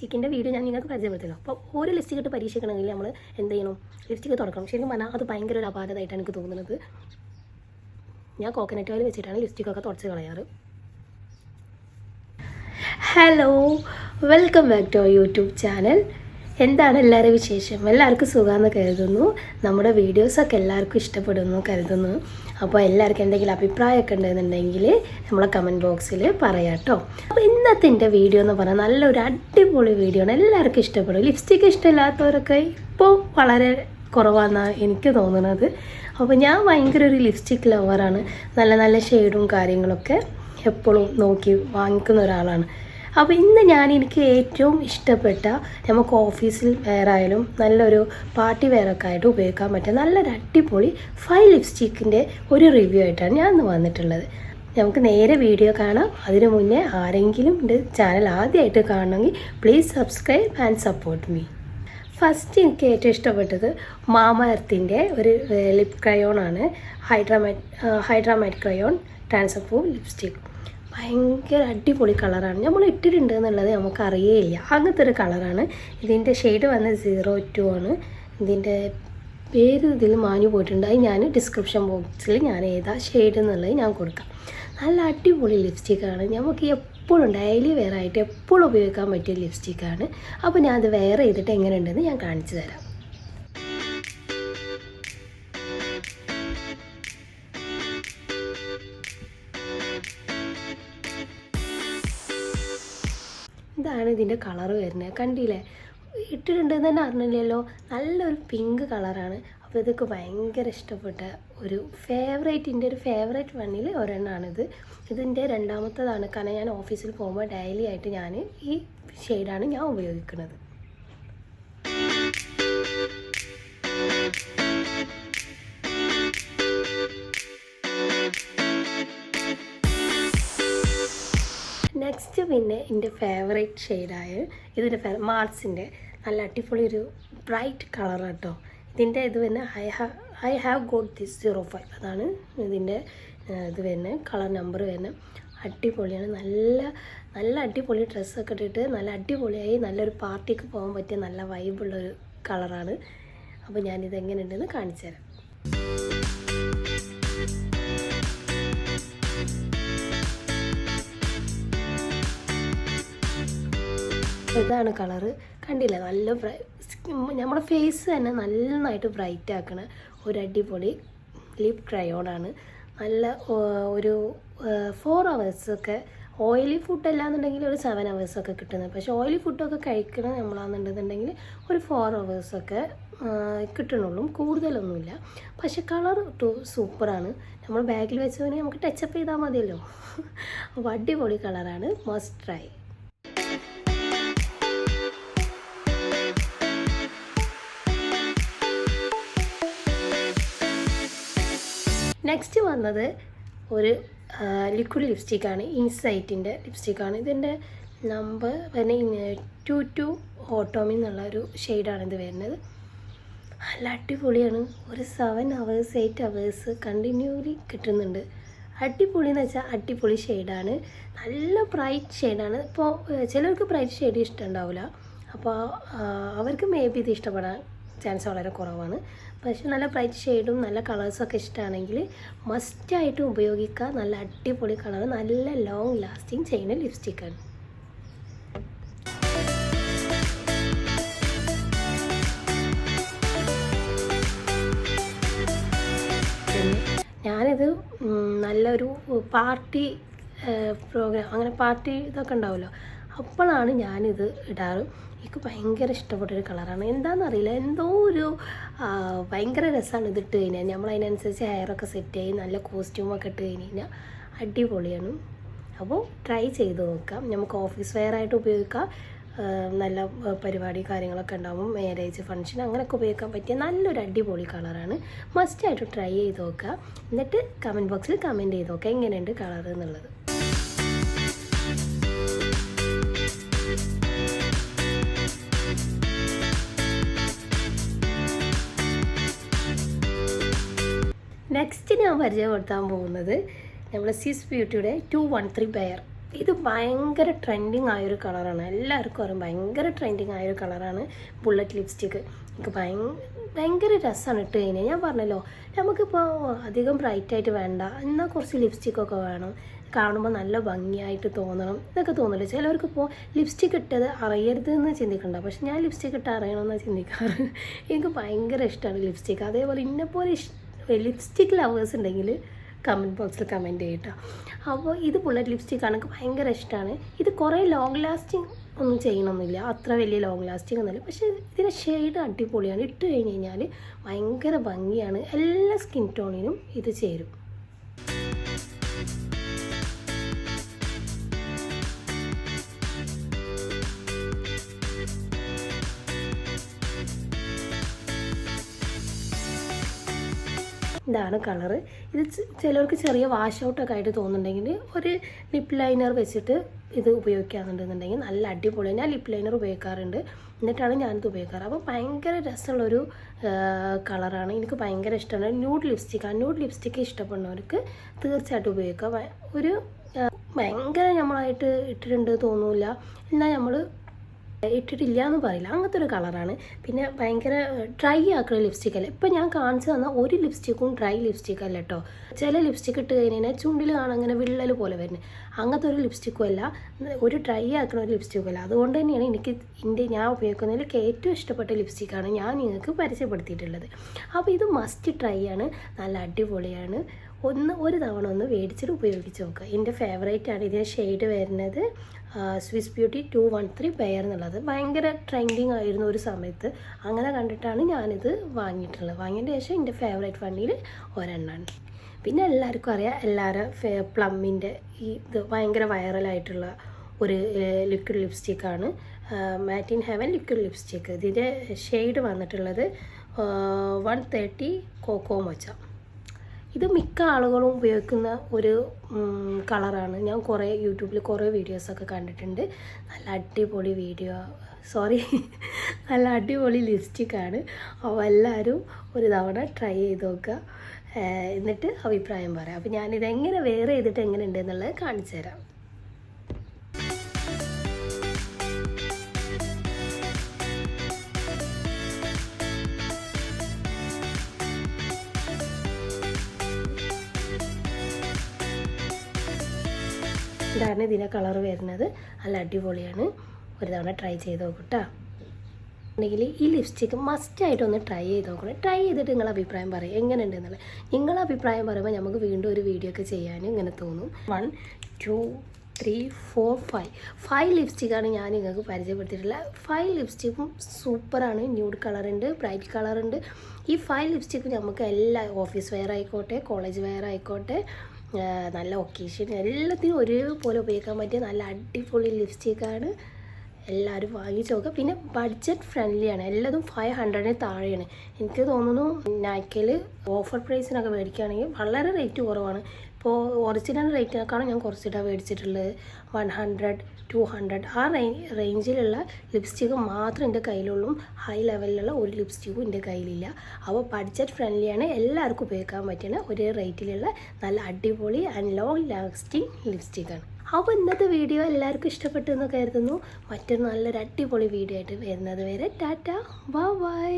ലിപ്സ്റ്റിക്കിൻ്റെ video ഞാൻ നിങ്ങൾക്ക് പരിചയപ്പെടുത്തല്ലോ. അപ്പോൾ ഒരു ലിപ്സ്റ്റിക് ഇട്ട് പരീക്ഷിക്കണമെങ്കിൽ നമ്മൾ എന്ത് ചെയ്യണം? ലിപ്സ്റ്റിക്ക് തുടക്കണം. ശരിക്കും പറഞ്ഞാൽ അത് ഭയങ്കര ഒരു അപാകതയായിട്ടാണ് എനിക്ക് തോന്നുന്നത്. ഞാൻ കോക്കനട്ട് ഓയിൽ വെച്ചിട്ടാണ് ലിപ്സ്റ്റിക്കൊക്കെ തുടച്ച് കളയാറ്. Hello, welcome back to our YouTube channel. എന്താണ് എല്ലാവരും വിശേഷം? എല്ലാവർക്കും സുഖമാണെന്ന് കരുതുന്നു. നമ്മുടെ വീഡിയോസൊക്കെ എല്ലാവർക്കും ഇഷ്ടപ്പെടുന്നു കരുതുന്നു. അപ്പോൾ എല്ലാവർക്കും എന്തെങ്കിലും അഭിപ്രായമൊക്കെ ഉണ്ടെന്നുണ്ടെങ്കിൽ നമ്മളെ കമൻറ്റ് ബോക്സിൽ പറയാം കേട്ടോ. അപ്പോൾ ഇന്നത്തെ എൻ്റെ വീഡിയോ എന്ന് പറഞ്ഞാൽ നല്ലൊരു അടിപൊളി വീഡിയോ ആണ്. എല്ലാവർക്കും ഇഷ്ടപ്പെടും. ലിപ്സ്റ്റിക്ക് ഇഷ്ടമില്ലാത്തവരൊക്കെ ഇപ്പോൾ വളരെ കുറവാണെന്നാണ് എനിക്ക് തോന്നുന്നത്. അപ്പോൾ ഞാൻ ഭയങ്കര ഒരു ലിപ്സ്റ്റിക് ലവറാണ്. നല്ല നല്ല ഷെയ്ഡും കാര്യങ്ങളൊക്കെ എപ്പോഴും നോക്കി വാങ്ങിക്കുന്ന ഒരാളാണ്. അപ്പോൾ ഇന്ന് എനിക്ക് ഏറ്റവും ഇഷ്ടപ്പെട്ട നമുക്ക് ഓഫീസിൽ വെയറായാലും നല്ലൊരു പാർട്ടി വെയറൊക്കെ ആയിട്ട് ഉപയോഗിക്കാൻ പറ്റുക നല്ലൊരു അടിപൊളി 5 ലിപ്സ്റ്റിക്കിൻ്റെ ഒരു റിവ്യൂ ആയിട്ടാണ് ഞാൻ ഇന്ന് വന്നിട്ടുള്ളത്. നമുക്ക് നേരെ വീഡിയോ കാണാം. അതിനു മുന്നേ ആരെങ്കിലും എൻ്റെ ചാനൽ ആദ്യമായിട്ട് കാണണമെങ്കിൽ please subscribe and support me. First എനിക്ക് ഏറ്റവും ഇഷ്ടപ്പെട്ടത് മാമ എർത്തിൻ്റെ ഒരു ലിപ് ക്രയോണാണ്. Hydra matte crayon transform lipstick. ഭയങ്കര അടിപൊളി കളറാണ്. നമ്മൾ ഇട്ടിട്ടുണ്ട് എന്നുള്ളത് നമുക്ക് അറിയേയില്ല. അങ്ങനത്തെ ഒരു കളറാണ്. ഇതിൻ്റെ ഷെയ്ഡ് വന്ന് 02 ആണ്. ഇതിൻ്റെ പേര് ഇതിൽ മാഞ്ഞു പോയിട്ടുണ്ട്. അത് ഞാൻ ഡിസ്ക്രിപ്ഷൻ ബോക്സിൽ ഞാൻ ഏതാ ഷെയ്ഡ് എന്നുള്ളത് ഞാൻ കൊടുക്കാം. നല്ല അടിപൊളി ലിപ്സ്റ്റിക്കാണ്. നമുക്ക് എപ്പോഴും ഡെയിലി വെയർ ആയിട്ട് എപ്പോഴും ഉപയോഗിക്കാൻ പറ്റിയ ലിപ്സ്റ്റിക്കാണ്. അപ്പോൾ ഞാൻ അത് വെയർ ചെയ്തിട്ട് എങ്ങനെയുണ്ടെന്ന് ഞാൻ കാണിച്ചു തരാം. ഇതാണ് ഇതിൻ്റെ കളറ് വരുന്നത്. കണ്ടില്ലേ? ഇട്ടിട്ടുണ്ടെന്ന് തന്നെ അറിഞ്ഞില്ലല്ലോ. നല്ലൊരു പിങ്ക് കളറാണ്. അപ്പോൾ ഇതൊക്കെ ഭയങ്കര ഇഷ്ടപ്പെട്ട ഒരു ഫേവറേറ്റ് വണ്ണിൽ ഒരെണ്ണമാണിത്. ഇതിൻ്റെ രണ്ടാമത്തേതാണ്. കാരണം ഞാൻ ഓഫീസിൽ പോകുമ്പോൾ ഡെയിലി ആയിട്ട് ഞാൻ ഈ ഷെയ്ഡാണ് ഞാൻ ഉപയോഗിക്കുന്നത്. നെക്സ്റ്റ് പിന്നെ എൻ്റെ ഫേവറേറ്റ് ഷെയ്ഡായ ഇതിൻ്റെ മാർസിൻ്റെ നല്ല അടിപൊളി ഒരു ബ്രൈറ്റ് കളർ കേട്ടോ. ഇതിൻ്റെ ഇത് പിന്നെ ഐ ഹാവ് ഗോട്ട് ദിസ് 05 അതാണ് ഇതിൻ്റെ ഇത് വരുന്നത്. കളർ നമ്പർ വരുന്നത് അടിപൊളിയാണ്. നല്ല അടിപൊളി ഡ്രസ്സൊക്കെ ഇട്ടിട്ട് നല്ല അടിപൊളിയായി നല്ലൊരു പാർട്ടിക്ക് പോകാൻ പറ്റിയ നല്ല വൈബുള്ളൊരു കളറാണ്. അപ്പോൾ ഞാനിത് എങ്ങനെയുണ്ടെന്ന് കാണിച്ചു തരാം. ഇതാണ് കളറ്. കണ്ടില്ല? നല്ല നമ്മുടെ ഫേസ് തന്നെ നന്നായിട്ട് ബ്രൈറ്റ് ആക്കണ ഒരു അടിപൊളി ലിപ് ക്രയോണാണ്. നല്ല ഒരു 4 hours ഓയിലി ഫുഡല്ല എന്നുണ്ടെങ്കിൽ ഒരു 7 hours കിട്ടുന്നത്. പക്ഷേ ഓയിലി ഫുഡൊക്കെ കഴിക്കണം നമ്മളാണെന്നുണ്ടെന്നുണ്ടെങ്കിൽ ഒരു 4 hours കിട്ടണുള്ളൂ, കൂടുതലൊന്നുമില്ല. പക്ഷേ കളർ സൂപ്പറാണ്. നമ്മൾ ബാഗിൽ വെച്ചവനെ നമുക്ക് ടച്ചപ്പ് ചെയ്താൽ മതിയല്ലോ. അപ്പോൾ അടിപൊളി കളറാണ്. Must try. നെക്സ്റ്റ് വന്നത് ഒരു ലിക്വിഡ് ലിപ്സ്റ്റിക്കാണ്. ഇൻസൈറ്റിൻ്റെ ലിപ്സ്റ്റിക്കാണ്. ഇതിൻ്റെ നമ്പർ പിന്നെ 22 ഓട്ടോമി എന്നുള്ള ഒരു ഷെയ്ഡാണ് ഇത് വരുന്നത്. നല്ല അടിപൊളിയാണ്. ഒരു 7 hours 8 hours കണ്ടിന്യൂലി കിട്ടുന്നുണ്ട്. അടിപൊളി എന്ന് വെച്ചാൽ അടിപൊളി ഷെയ്ഡാണ്. നല്ല ബ്രൈറ്റ് ഷെയ്ഡാണ്. ഇപ്പോൾ ചിലർക്ക് ബ്രൈറ്റ് ഷെയ്ഡ് ഇഷ്ടമുണ്ടാവില്ല. അപ്പോൾ അവർക്ക് മേ ബി ഇത് ഇഷ്ടപ്പെടാൻ ചാൻസ് വളരെ കുറവാണ്. പക്ഷെ നല്ല ബ്രൈറ്റ് ഷെയ്ഡും നല്ല കളേഴ്സൊക്കെ ഇഷ്ടമാണെങ്കിൽ മസ്റ്റായിട്ട് ഉപയോഗിക്കുക. നല്ല അടിപൊളി കളർ, നല്ല ലോങ് ലാസ്റ്റിംഗ് ചെയ്യുന്ന ലിപ്സ്റ്റിക്കാണ്. ഞാനിത് നല്ലൊരു പാർട്ടി പ്രോഗ്രാം അങ്ങനെ പാർട്ടി ഇതൊക്കെ ഉണ്ടാവുമല്ലോ, അപ്പോഴാണ് ഞാനിത് ഇടാറ്. എനിക്ക് ഭയങ്കര ഇഷ്ടപ്പെട്ടൊരു കളറാണ്. എന്താണെന്നറിയില്ല, എന്തോ ഒരു ഭയങ്കര രസമാണ് ഇതിട്ട് കഴിഞ്ഞാൽ. നമ്മളതിനനുസരിച്ച് ഹെയറൊക്കെ സെറ്റ് ചെയ്ത് നല്ല കോസ്റ്റ്യൂമൊക്കെ ഇട്ട് കഴിഞ്ഞാൽ അടിപൊളിയാണ്. അപ്പോൾ ട്രൈ ചെയ്ത് നോക്കാം. നമുക്ക് ഓഫീസ് വെയർ ആയിട്ട് ഉപയോഗിക്കാം. നല്ല പരിപാടി കാര്യങ്ങളൊക്കെ ഉണ്ടാകുമ്പോൾ മാരേജ് ഫംഗ്ഷൻ അങ്ങനെയൊക്കെ ഉപയോഗിക്കാൻ പറ്റിയ നല്ലൊരു അടിപൊളി കളറാണ്. മസ്റ്റായിട്ട് ട്രൈ ചെയ്ത് നോക്കുക. എന്നിട്ട് കമൻറ്റ് ബോക്സിൽ കമൻറ്റ് ചെയ്ത് നോക്കുക എങ്ങനെയുണ്ട് കളർ എന്നുള്ളത്. നെക്സ്റ്റ് ഞാൻ പരിചയപ്പെടുത്താൻ പോകുന്നത് നമ്മുടെ സിസ് ബ്യൂട്ടിയുടെ 213 ബെയർ ഇത് ഭയങ്കര ട്രെൻഡിങ് ആയൊരു കളറാണ്, എല്ലാവർക്കും അറിയാം ഭയങ്കര ട്രെൻഡിങ് ആയൊരു കളറാണ് ബുള്ളറ്റ് ലിപ്സ്റ്റിക്ക്. എനിക്ക് ഭയങ്കര രസമാണ് ഇട്ട് കഴിഞ്ഞാൽ. ഞാൻ പറഞ്ഞല്ലോ നമുക്കിപ്പോൾ അധികം ബ്രൈറ്റായിട്ട് വേണ്ട, എന്നാൽ കുറച്ച് ലിപ്സ്റ്റിക്കൊക്കെ വേണം, കാണുമ്പോൾ നല്ല ഭംഗിയായിട്ട് തോന്നണം ഇതൊക്കെ തോന്നില്ല. ചിലവർക്കിപ്പോൾ ലിപ്സ്റ്റിക്ക് ഇട്ടത് അറിയരുത് എന്ന് ചിന്തിക്കണ്ട, പക്ഷെ ഞാൻ ലിപ്സ്റ്റിക്ക് ഇട്ട് അറിയണമെന്നാണ് ചിന്തിക്കാറ്. എനിക്ക് ഭയങ്കര ഇഷ്ടമാണ് ലിപ്സ്റ്റിക്ക്. അതേപോലെ ഇന്നെപ്പോലെ ലിപ്സ്റ്റിക്ക് ലവേഴ്സ് ഉണ്ടെങ്കിൽ കമൻറ്റ് ബോക്സിൽ കമൻറ്റ് ചെയ്യട്ടോ. അപ്പോൾ ഇത് ബുള്ളറ്റ് ലിപ്സ്റ്റിക്കാണ്, എനിക്ക് ഭയങ്കര ഇഷ്ടമാണ്. ഇത് കുറേ ലോങ് ലാസ്റ്റിംഗ് ഒന്നും ചെയ്യണമെന്നില്ല, അത്ര വലിയ ലോങ് ലാസ്റ്റിംഗ് ഒന്നുമില്ല, പക്ഷേ ഇതിൻ്റെ ഷെയ്ഡ് അടിപൊളിയാണ്. ഇട്ട് കഴിഞ്ഞ് കഴിഞ്ഞാൽ ഭയങ്കര ഭംഗിയാണ്, എല്ലാ സ്കിൻ ടോണിനും ഇത് ചേരും. ഇതാണ് കളറ്. ഇത് ചിലർക്ക് ചെറിയ വാഷ് ഔട്ടൊക്കെ ആയിട്ട് തോന്നുന്നുണ്ടെങ്കിൽ ഒരു ലിപ്പ് ലൈനർ വെച്ചിട്ട് ഇത് ഉപയോഗിക്കാറുണ്ടെന്നുണ്ടെങ്കിൽ നല്ല അടിപൊളി. ഞാൻ ലിപ്പ് ലൈനർ ഉപയോഗിക്കാറുണ്ട്, എന്നിട്ടാണ് ഞാനിത് ഉപയോഗിക്കാറ്. അപ്പോൾ ഭയങ്കര രസമുള്ളൊരു കളറാണ്, എനിക്ക് ഭയങ്കര ഇഷ്ടമാണ്. ന്യൂഡ് ലിപ്സ്റ്റിക്കാണ്. ന്യൂഡ് ലിപ്സ്റ്റിക്ക് ഇഷ്ടപ്പെടുന്നവർക്ക് തീർച്ചയായിട്ടും ഉപയോഗിക്കാം. ഒരു ഭയങ്കര നമ്മളായിട്ട് ഇട്ടിട്ടുണ്ട് തോന്നില്ല, എന്നാൽ നമ്മൾ ഇട്ടിട്ടില്ല എന്ന് പറയില്ല, അങ്ങനത്തെ ഒരു കളറാണ്. പിന്നെ ഭയങ്കര ഡ്രൈ ആക്കുന്ന ലിപ്സ്റ്റിക് അല്ല. ഇപ്പം ഞാൻ കാണിച്ചു തന്ന ഒരു ലിപ്സ്റ്റിക്കും ഡ്രൈ ലിപ്സ്റ്റിക് അല്ല കേട്ടോ. ചില ലിപ്സ്റ്റിക് ഇട്ട് കഴിഞ്ഞാൽ ചുണ്ടിൽ കാണാൻ അങ്ങനെ വിള്ളൽ പോലെ വരുന്നത്, അങ്ങനത്തെ ഒരു ലിപ്സ്റ്റിക്കും അല്ല, ഒരു ഡ്രൈ ആക്കുന്ന ഒരു ലിപ്സ്റ്റിക്കും അല്ല. അതുകൊണ്ട് തന്നെയാണ് എനിക്ക് ഞാൻ ഉപയോഗിക്കുന്നതിൽ ഏറ്റവും ഇഷ്ടപ്പെട്ട ലിപ്സ്റ്റിക്കാണ് ഞാൻ നിങ്ങൾക്ക് പരിചയപ്പെടുത്തിയിട്ടുള്ളത്. അപ്പോൾ ഇത് മസ്റ്റ് ട്രൈ ആണ്, നല്ല അടിപൊളിയാണ്. ഒരു തവണ ഒന്ന് മേടിച്ചിട്ട് ഉപയോഗിച്ച് നോക്കുക. എൻ്റെ ഫേവറേറ്റാണ്. ഇതിൻ്റെ ഷെയ്ഡ് വരുന്നത് സ്വിസ് ബ്യൂട്ടി 213 പെയർ എന്നുള്ളത്. ഭയങ്കര ട്രെൻഡിങ് ആയിരുന്നു ഒരു സമയത്ത്, അങ്ങനെ കണ്ടിട്ടാണ് ഞാനിത് വാങ്ങിയിട്ടുള്ളത്. വാങ്ങിയതിന് ശേഷം എൻ്റെ ഫേവറേറ്റ് വണ്ടിയിൽ ഒരെണ്ണമാണ്. പിന്നെ എല്ലാവർക്കും അറിയാം, എല്ലാവരും പ്ലമ്മിൻ്റെ ഇത് ഭയങ്കര വൈറലായിട്ടുള്ള ഒരു ലിക്വിഡ് ലിപ്സ്റ്റിക്കാണ് matte in heaven liquid lipstick. ഇതിൻ്റെ ഷെയ്ഡ് വന്നിട്ടുള്ളത് 130 കോക്കോ മൊച്ച. ഇത് മിക്ക ആളുകളും ഉപയോഗിക്കുന്ന ഒരു കളറാണ്. ഞാൻ കുറേ യൂട്യൂബിൽ കുറേ വീഡിയോസൊക്കെ കണ്ടിട്ടുണ്ട്. നല്ല അടിപൊളി നല്ല അടിപൊളി ലിപ്സ്റ്റിക്കാണ്. അപ്പോൾ എല്ലാവരും ഒരു തവണ ട്രൈ ചെയ്ത് നോക്കുക, എന്നിട്ട് അഭിപ്രായം പറയാം. അപ്പോൾ ഞാനിതെങ്ങനെ വെയർ ചെയ്തിട്ട് എങ്ങനെ ഉണ്ടെന്നുള്ളത് കാണിച്ചു തരാം. ഇതാണ് ഇതിൻ്റെ കളർ വരുന്നത്, നല്ല അടിപൊളിയാണ്. ഒരു തവണ ട്രൈ ചെയ്ത് നോക്കട്ടോ. ഉണ്ടെങ്കിൽ ഈ ലിപ്സ്റ്റിക്ക് മസ്റ്റായിട്ടൊന്ന് ട്രൈ ചെയ്ത് നോക്കണം. ട്രൈ ചെയ്തിട്ട് നിങ്ങളുടെ അഭിപ്രായം പറയും എങ്ങനെ ഉണ്ടെന്നുള്ളത്. നിങ്ങളുടെ അഭിപ്രായം പറയുമ്പോൾ നമുക്ക് വീണ്ടും ഒരു വീഡിയോ ഒക്കെ ചെയ്യാനും ഇങ്ങനെ തോന്നും. 1 2 3 4 5 ലിപ്സ്റ്റിക്കാണ് ഞാൻ നിങ്ങൾക്ക് പരിചയപ്പെടുത്തിയിട്ടുള്ളത്. 5 ലിപ്സ്റ്റിക്കും സൂപ്പറാണ്. ന്യൂഡ് കളറുണ്ട്, ബ്രൈറ്റ് കളറുണ്ട്. ഈ 5 ലിപ്സ്റ്റിക്ക് നമുക്ക് എല്ലാ ഓഫീസ് വെയർ ആയിക്കോട്ടെ, കോളേജ് വെയർ ആയിക്കോട്ടെ, നല്ല ഒക്കേഷൻ എല്ലാത്തിനും ഒരുപോലെ ഉപയോഗിക്കാൻ പറ്റിയ നല്ല അടിപൊളി ലിപ്സ്റ്റിക്കാണ്. എല്ലാവരും വാങ്ങിച്ച് നോക്കുക. പിന്നെ ബഡ്ജറ്റ് ഫ്രണ്ട്ലിയാണ്, എല്ലാതും 500 താഴെയാണ്. എനിക്ക് തോന്നുന്നു നൈക്കയിൽ ഓഫർ പ്രൈസിനൊക്കെ മേടിക്കുകയാണെങ്കിൽ വളരെ റേറ്റ് കുറവാണ്. ഇപ്പോൾ ഒറിജിനൽ റേറ്റിനേക്കാളും ഞാൻ കുറച്ചിട്ടാണ് മേടിച്ചിട്ടുള്ളത്. 100 200 ആ റേഞ്ചിലുള്ള ലിപ്സ്റ്റിക്ക് മാത്രം എൻ്റെ കയ്യിലുള്ളൂ. ഹൈ ലെവലിലുള്ള ഒരു ലിപ്സ്റ്റിക്കും എൻ്റെ കയ്യിലില്ല. അപ്പോൾ ബഡ്ജറ്റ് ഫ്രണ്ട്ലിയാണ്, എല്ലാവർക്കും ഉപയോഗിക്കാൻ പറ്റുന്ന ഒരു റേറ്റിലുള്ള നല്ല അടിപൊളി ആൻഡ് ലോങ് ലാസ്റ്റിംഗ് ലിപ്സ്റ്റിക്കാണ്. അപ്പോൾ ഇന്നത്തെ വീഡിയോ എല്ലാവർക്കും ഇഷ്ടപ്പെട്ടു എന്ന് കരുതുന്നു. മറ്റൊരു നല്ലൊരു അടിപൊളി വീഡിയോ ആയിട്ട് വരുന്നത് വരെ ടാറ്റ ബൈ.